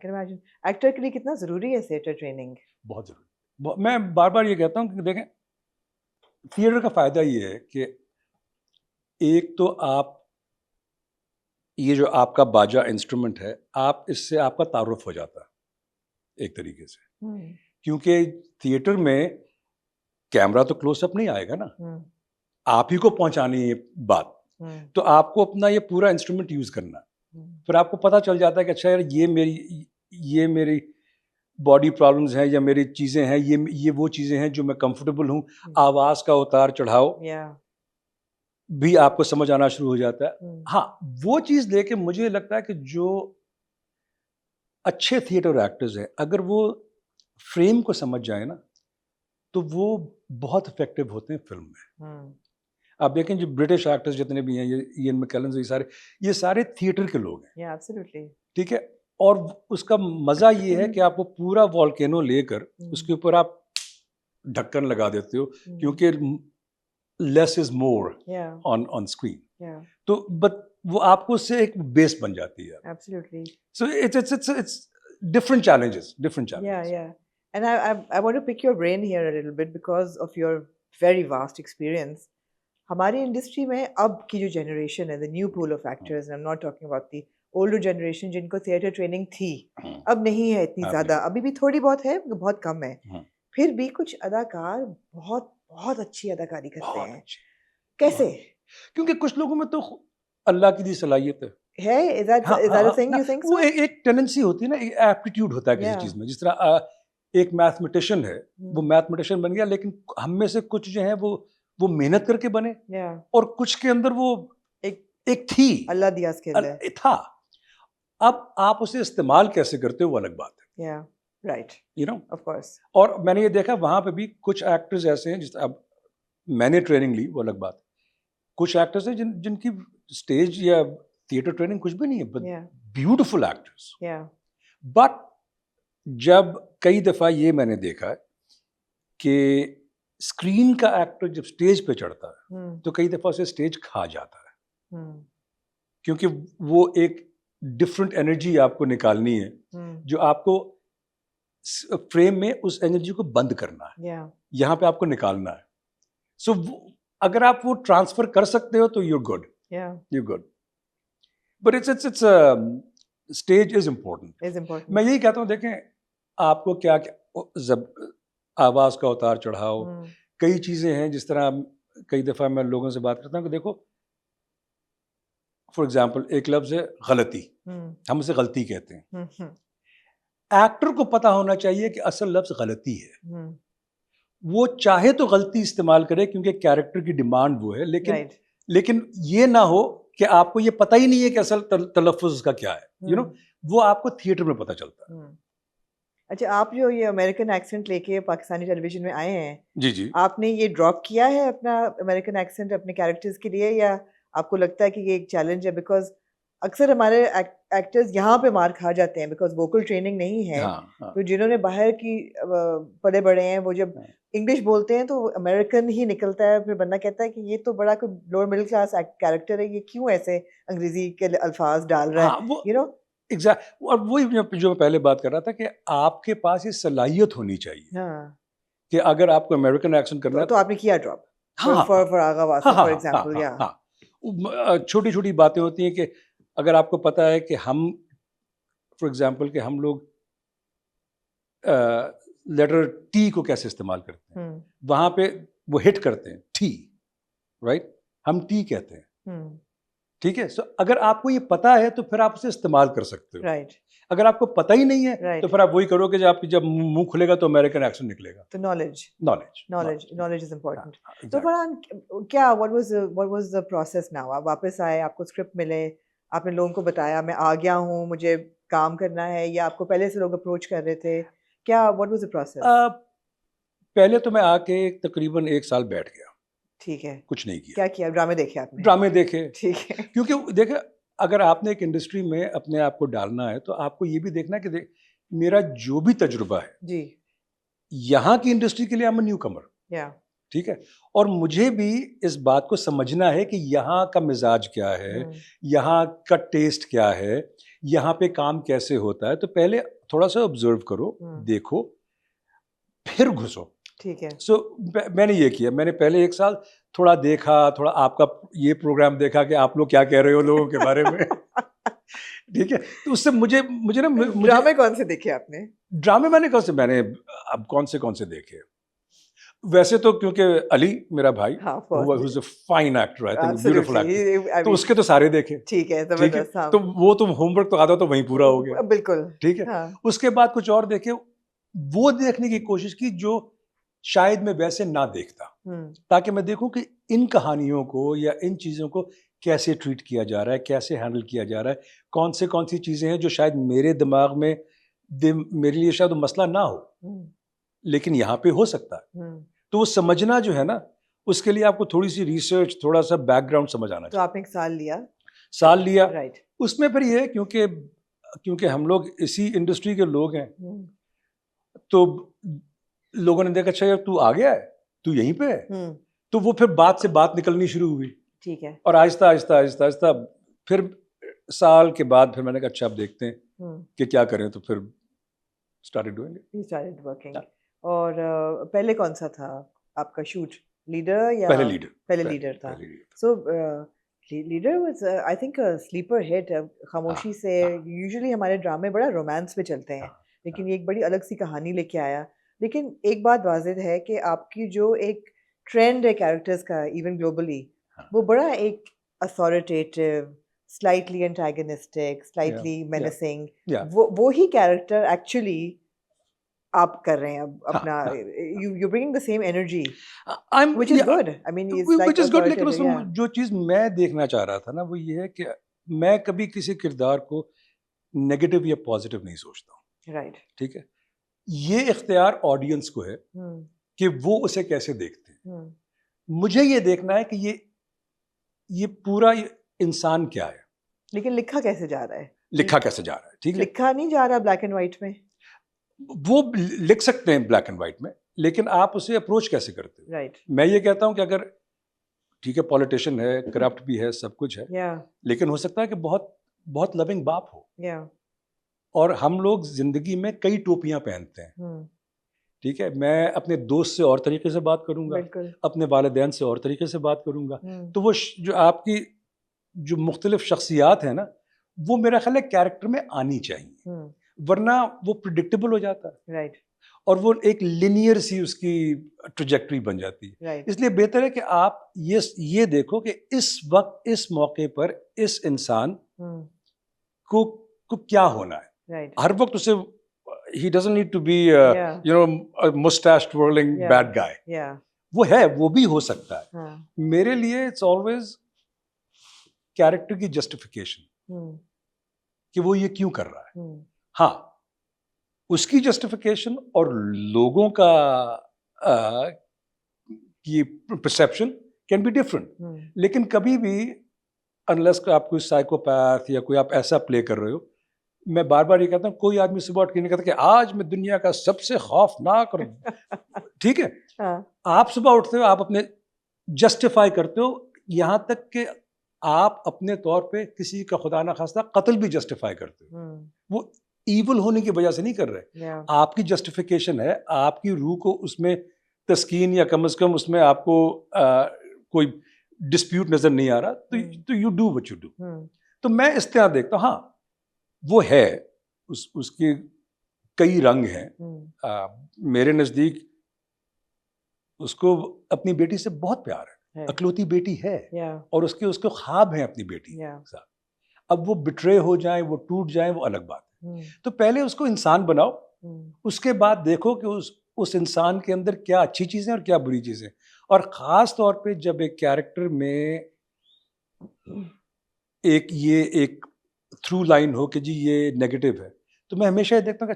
Actor کے لیے کتنا ضروری ہے تھیٹر ٹریننگ؟ بہت ضروری. میں بار بار یہ کہتا ہوں کہ دیکھیں تھیٹر کا فائدہ یہ ہے کہ ایک تو آپ یہ جو آپ کا باجا انسٹرومنٹ ہے آپ اس سے آپ کا تعارف ہو جاتا ہے ایک طریقے سے, کیونکہ تھیٹر میں کیمرہ تو کلوز اپ نہیں آئے گا نا, آپ ہی کو پہنچانی ہے بات, تو آپ کو اپنا یہ پورا انسٹرومنٹ یوز کرنا, پھر آپ کو پتہ چل جاتا ہے کہ اچھا یار یہ میری باڈی پرابلمز ہیں یا میری چیزیں ہیں, یہ وہ چیزیں ہیں جو میں کمفرٹیبل ہوں. آواز کا اتار چڑھاؤ بھی آپ کو سمجھ آنا شروع ہو جاتا ہے. ہاں وہ چیز لے کے مجھے لگتا ہے کہ جو اچھے تھیٹر ایکٹرز ہیں اگر وہ فریم کو سمجھ جائیں نا تو وہ بہت افیکٹو ہوتے ہیں فلم میں. آپ دیکھیں جو برٹش ایکٹرز جتنے بھی ہیں, یہ ایئن میکیلن, یہ سارے تھیٹر کے لوگ ہیں, ٹھیک ہے. اور اس کا مزہ یہ ہے کہ آپ وہ پورا والکینو لے کر اس کے اوپر آپ ڈھکن لگا دیتے ہو, کیونکہ لیس از مور آن اسکرین, تو بٹ وہ آپ کو اس سے ایک بیس بن جاتی ہے. So it's different challenges. And I want to pick your brain here a little bit because of your very vast experience. ہماری انڈسٹری میں اب کی جو جنریشن ہے, the new pool of actors, and I'm not talking about the older generation جن کو theatre training تھی, اب نہیں ہے اتنی زیادہ, ابھی بھی تھوڑی بہت ہے, بہت کم ہے. پھر بھی کچھ اداکار بہت بہت اچھی اداکاری کرتے ہیں. کیسے؟ کیونکہ کچھ لوگوں میں تو اللہ کی دی صلاحیت ہے. وہ ایک ٹینڈنسی ہوتی ہے نا, ایپٹیٹیوڈ ہوتا ہے کسی چیز میں. جس طرح ایک میتھمیٹیشین ہے, وہ میتھمیٹیشین بن گیا, لیکن ہم میں سے کچھ جو ہیں وہ محنت کر کے بنے, اور کچھ کے اندر وہ ایک تھی, اللہ دیا تھا. اب آپ اسے استعمال کیسے کرتے ہو وہ الگ بات ہے. Right, you know, of course. اور میں نے یہ دیکھا وہاں پہ بھی کچھ ایکٹرز ایسے ہیں, جس اب میں نے ٹریننگ لی وہ الگ بات ہے. کچھ ایکٹرز ہیں جن کی اسٹیج یا تھیٹر ٹریننگ کچھ بھی نہیں ہے, بیوٹیفل ایکٹرز. بٹ جب کئی دفعہ یہ میں نے دیکھا کہ اسکرین کا ایکٹر جب اسٹیج پہ چڑھتا ہے تو کئی دفعہ اسے اسٹیج کھا جاتا ہے, کیونکہ وہ ایک ڈفرینٹ انرجی آپ کو نکالنی ہے, جو آپ کو فریم میں اس انرجی کو بند کرنا ہے, یہاں پہ آپ کو نکالنا ہے. سو اگر آپ وہ ٹرانسفر کر سکتے ہو تو you're good. But it's stage is important. میں یہی کہتا ہوں, دیکھیں آپ کو کیا آواز کا اتار چڑھاؤ, کئی چیزیں ہیں. جس طرح کئی دفعہ میں لوگوں سے بات کرتا ہوں کہ دیکھو فار ایگزامپل ایک لفظ ہے غلطی, ہم اسے غلطی کہتے ہیں. ایکٹر کو پتا ہونا چاہیے کہ اصل لفظ غلطی ہے. وہ چاہے تو غلطی استعمال کرے کیونکہ کیریکٹر کی ڈیمانڈ وہ ہے, لیکن یہ نہ ہو کہ آپ کو یہ پتہ ہی نہیں ہے کہ اصل تلفظ اس کا کیا ہے. وہ آپ کو تھیٹر میں پتہ چلتا ہے. اچھا, آپ جو یہ امریکن ایکسنٹ لے کے پاکستانی ٹیلی ویژن میں آئے ہیں, جی آپ نے یہ ڈراپ کیا ہے اپنا امریکن ایکسنٹ اپنے کیریکٹرز کے لیے, یا آپ کو لگتا ہے کہ یہ ایک چیلنج ہے؟ بیکاز اکثر ہمارے ایکٹرز یہاں پہ مار کھا جاتے ہیں بیکاز ووکل ٹریننگ نہیں ہے. تو جنہوں نے باہر کی پلے بڑے ہیں وہ جب انگلش بولتے ہیں تو امریکن ہی نکلتا ہے. پھر بندہ کہتا ہے کہ یہ تو بڑا کوئی لوور مڈل کلاس کیریکٹر ہے, یہ کیوں ایسے انگریزی کے الفاظ ڈال رہا ہے, یو نو. اور وہی جو میں پہلے بات کر رہا تھا کہ آپ کے پاس یہ صلاحیت ہونی چاہیے کہ اگر آپ کو امریکن ایکسنٹ کرنا ہے تو آپ نے کیا ڈراپ فار آغا واسطہ فار ایگزامپل. چھوٹی چھوٹی باتیں ہوتی ہیں کہ اگر آپ کو پتا ہے کہ ہم فار ایگزامپل کہ ہم لوگ لیٹر ٹی کو کیسے استعمال کرتے ہیں, وہاں پہ وہ ہٹ کرتے ہیں ٹی, رائٹ, ہم ٹی کہتے ہیں, ٹھیک ہے. سو اگر آپ کو یہ پتا ہے تو پھر آپ اسے استعمال کر سکتے ہو. اگر آپ کو پتہ ہی نہیں ہے تو پھر آپ وہی کرو کہ جب منہ کھلے گا تو امریکن ایکسنٹ نکلے گا. تو نالج از امپورٹنٹ. تو فرحان کیا what was the process now؟ آپ واپس آئے, آپ کو اسکرپٹ ملے, آپ نے لوگوں کو بتایا میں آ گیا ہوں, مجھے کام کرنا ہے, یا آپ کو پہلے سے لوگ اپروچ کر رہے تھے, کیا what was the process؟ پہلے تو میں آ کے تقریباً 1 سال بیٹھ گیا. ٹھیک ہے. کچھ نہیں کیا. کیا کیا؟ ڈرامے دیکھے آپ نے؟ ڈرامے دیکھے. ٹھیک ہے. کیونکہ دیکھیں اگر آپ نے ایک انڈسٹری میں اپنے آپ کو ڈالنا ہے تو آپ کو یہ بھی دیکھنا ہے کہ میرا جو بھی تجربہ ہے جی یہاں کی انڈسٹری کے لیے I'm a نیو کمر, ٹھیک ہے, اور مجھے بھی اس بات کو سمجھنا ہے کہ یہاں کا مزاج کیا ہے, یہاں کا ٹیسٹ کیا ہے, یہاں پہ کام کیسے ہوتا ہے, تو پہلے تھوڑا سا آبزرو کرو, دیکھو, پھر گھسو. ٹھیک ہے. سو میں نے یہ کیا, میں نے پہلے 1 سال تھوڑا دیکھا, تھوڑا آپ کا یہ پروگرام دیکھا کہ آپ لوگ کیا کہہ رہے ہو لوگوں کے بارے میں. ٹھیک ہے, تو اس سے مجھے نا ڈرامے کون سے دیکھے آپ نے؟ ڈرامے میں نے اب کون سے دیکھے, ویسے تو کیونکہ علی میرا بھائی was a fine actor, I think beautiful actor, تو اس کے تو سارے دیکھے. ٹھیک ہے, تو وہ تو ہوم ورک تو آدھا تو وہیں پورا ہو گیا. بالکل ٹھیک ہے. اس کے بعد کچھ اور دیکھے, وہ دیکھنے کی کوشش کی جو شاید میں ویسے نہ دیکھتا, تاکہ میں دیکھوں کہ ان کہانیوں کو یا ان چیزوں کو کیسے ٹریٹ کیا جا رہا ہے, کیسے ہینڈل کیا جا رہا ہے, کون سی چیزیں ہیں جو شاید میرے دماغ میں میرے لیے شاید وہ مسئلہ نہ ہو لیکن یہاں پہ ہو سکتا ہے. تو وہ سمجھنا جو ہے نا, اس کے لیے آپ کو تھوڑی سی ریسرچ, تھوڑا سا بیک گراؤنڈ سمجھ آنا چاہیے. تو آپ نے 1 سال لیا. رائٹ. اس میں پھر یہ کیونکہ ہم لوگ اسی انڈسٹری کے لوگ ہیں, تو لوگوں نے دیکھا اچھا یار تو آ گیا ہے, تو یہیں پہ ہے, تو وہ پھر بات سے بات نکلنی شروع ہوئی. ٹھیک ہے. اور آہستہ آہستہ پھر سال کے بعد پھر میں نے کہا اچھا اب دیکھتے ہیں کہ کیا کریں, تو پھر started doing it. Started working. اور پہلے کون سا تھا آپ کا شوٹ, لیڈر یا پہلے لیڈر تھا؟ So leader was I think sleeper hit. خاموشی سے یوزلی ہمارے ڈرامے بڑا رومانس پہ چلتے ہیں, لیکن یہ ایک بڑی الگ سی کہانی لے کے آیا. لیکن ایک بات واضح ہے کہ آپ کی جو ایک ٹرینڈ ہے کیریکٹرز کا ایون گلوبلی, وہ بڑا ایک اتھارٹیٹیو, سلائٹلی اینٹاگنسٹک, سلائٹلی مینسنگ, وہی کیریکٹر ایکچولی آپ کر رہے ہیں اب اپنا, you bringing the same energy which is good. I mean it's like which is good. لیکن اس میں جو چیز میں دیکھنا چاہ رہا تھا نا, وہ یہ ہے کہ میں کبھی کسی کردار کو نیگیٹو یا پازیٹیو نہیں سوچتا ہوں. رائٹ. ٹھیک ہے, یہ اختیار آڈینس کو ہے کہ وہ اسے کیسے دیکھتے ہیں. مجھے یہ دیکھنا ہے کہ یہ پورا انسان کیا ہے, لیکن لکھا کیسے جا رہا ہے. ٹھیک ہے, لکھا نہیں جا رہا بلیک اینڈ وائٹ میں. وہ لکھ سکتے ہیں بلیک اینڈ وائٹ میں, لیکن آپ اسے اپروچ کیسے کرتے ہیں. رائٹ. میں یہ کہتا ہوں کہ اگر ٹھیک ہے پولیٹیشین ہے, کرپٹ بھی ہے, سب کچھ ہے, لیکن ہو سکتا ہے کہ بہت لونگ باپ ہو, اور ہم لوگ زندگی میں کئی ٹوپیاں پہنتے ہیں. ٹھیک ہے, میں اپنے دوست سے اور طریقے سے بات کروں گا, اپنے والدین سے اور طریقے سے بات کروں گا, تو وہ جو آپ کی جو مختلف شخصیات ہیں نا, وہ میرا خیال ہے کیریکٹر میں آنی چاہیے, ورنہ وہ پریڈکٹیبل ہو جاتا ہے. رائٹ. اور وہ ایک لینئر سی اس کی ٹریجیکٹری بن جاتی ہے. اس لیے بہتر ہے کہ آپ یہ دیکھو کہ اس وقت اس موقع پر اس انسان کو کیا ہونا ہے. ہر وقت اسے he doesn't need to be a mustache twirling bad guy. وہ ہے, وہ بھی ہو سکتا ہے. میرے لیے it's always کیریکٹر کی جسٹیفیکیشن کہ وہ یہ کیوں کر رہا ہے. ہاں, اس کی جسٹیفیکیشن اور لوگوں کا کی پرسیپشن کین بی ڈفرنٹ, لیکن کبھی بھی انلیس آپ کوئی سائیکوپیتھ یا کوئی آپ ایسا پلے کر رہے ہو, میں بار بار یہ کہتا ہوں کوئی آدمی صبح اٹھ کے نہیں کہتا کہ آج میں دنیا کا سب سے خوفناک ٹھیک ہے, آپ صبح اٹھتے ہو, آپ اپنے جسٹیفائی کرتے ہو, یہاں تک کہ آپ اپنے طور پہ کسی کا خدا نہ خواستہ قتل بھی جسٹیفائی کرتے ہو. وہ ایول ہونے کی وجہ سے نہیں کر رہے, آپ کی جسٹیفیکیشن ہے, آپ کی روح کو اس میں تسکین یا کم از کم اس میں آپ کو کوئی ڈسپیوٹ نظر نہیں آ رہا, تو you do what you do. تو میں اس طرح دیکھتا ہوں, ہاں وہ ہے, اس کے کئی رنگ ہیں. میرے نزدیک اس کو اپنی بیٹی سے بہت پیار ہے, اکلوتی بیٹی ہے, اور اس کے خواب ہیں اپنی بیٹی کے ساتھ. اب وہ بٹرے ہو جائیں, وہ ٹوٹ جائیں, وہ الگ بات ہے. تو پہلے اس کو انسان بناؤ, اس کے بعد دیکھو کہ اس انسان کے اندر کیا اچھی چیزیں اور کیا بری چیزیں. اور خاص طور پہ جب ایک کیریکٹر میں ایک تھرو لائن ہو کہ جی یہ نیگیٹو ہے, تو میں ہمیشہ یہ دیکھتا ہوں کہ